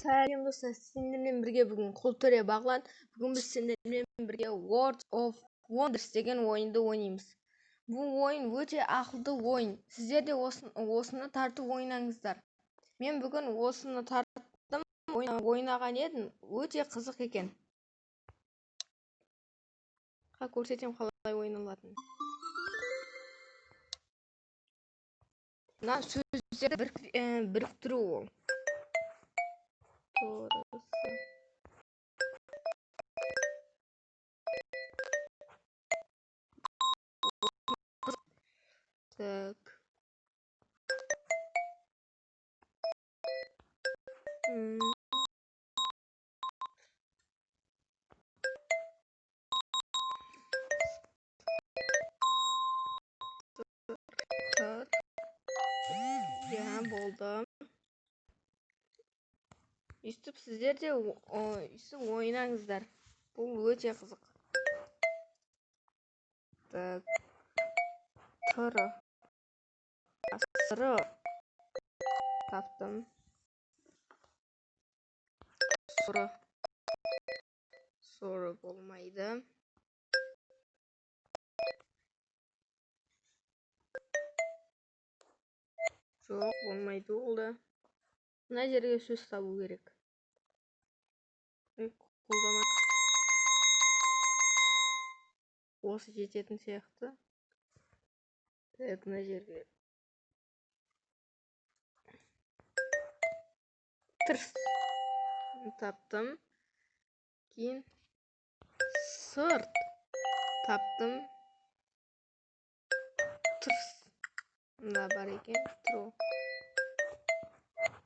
Сәлем достар, сендермен бірге бүгін Құлтөре Бағлан. Бүгін біз сендермен бірге World of Wonders деген ойынды ойнаймыз. Бұл ойын өте ақылды ойын. Сіздер де осыны тартып ойнаңыздар. Мен бүгін осыны тарттым, ойнаған едім, өте қызық екен. Көрсетем қалай ойналатынын. Мына сөздерді біріктіру ол. Так. Ya болды. Үстіп сіздер де ойнаңыздар. Бұл өте қызық. Так. Тұры. Асыры. Таптым. Сұры. Сұры болмайды. Жоқ, болмайды ол да. Мына жерге сөз табу керек. Қолдамақ. Осы жететін сияқты. Так, мына жерге. Тырс. Таптым. Кейін сырт. Таптым. Тырс. Мына бар екен.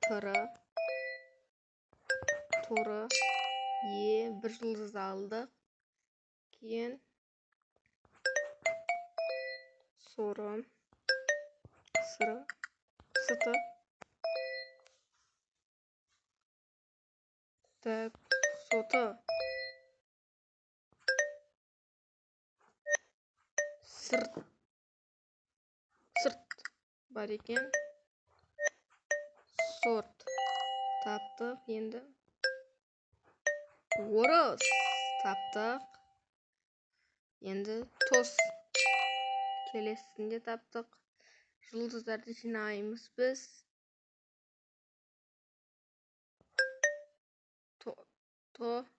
Тұры. Торы. Бір жылдыз алдық. Кейін соры. Сыры. Сыты. Так, соты. Сырт. Бар екен. Сорт. Таптық. Енді орыс. Таптық. Енді тос. Келесінде таптық. Жұлдыздарды жинаймыз біз. Торс.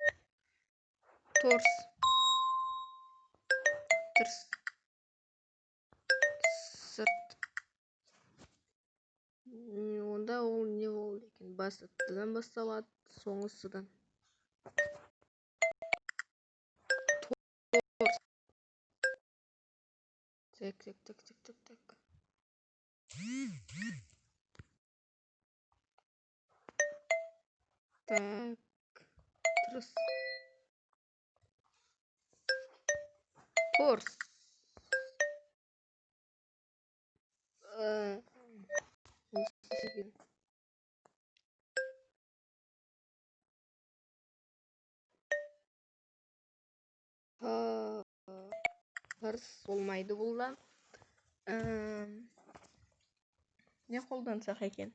Тырс. Сырт. Онда ол не болды екен? Бастыдан басталады, соңы сыдан. Торс. Так. Так. Тырс. Торс. Тырс болмайды бұл да. Не қолдансақ екен?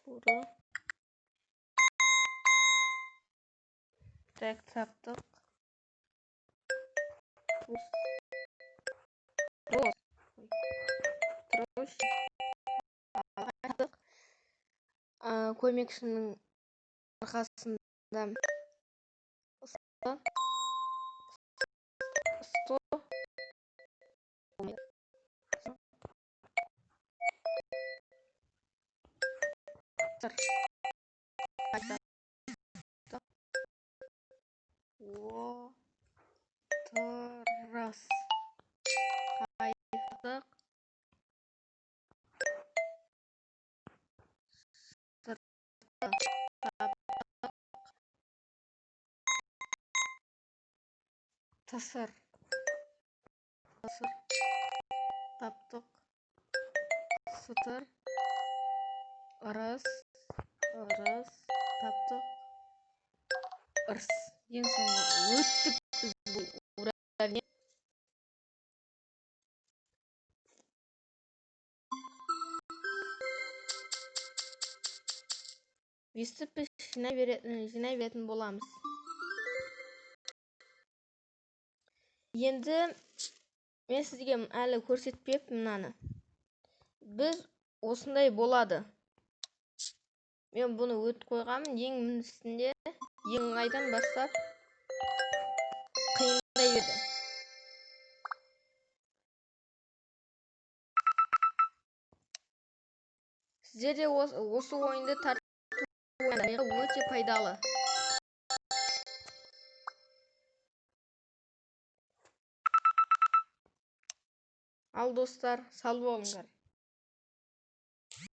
Туры. Так, таптық. Трош. Көмекшінің арқасында сто. Отырас. Қайықтық. Тасыр. Таптық. Сытыр. Ырыс. Таптық. Ырс. Ең соңғы өттік біз бұл уравнение. өйстіп біз жинай беретін боламыз. Енді мен сізге әлі көрсетпеппін мынаны. Біз осындай болады. Мен бұны өтіп қойғанмын. Ең үстінде ең оңайдан бастап қиындай берді. Сіздер де осы ойынды тарту өте пайдалы. Ал достар, сау болыңдар.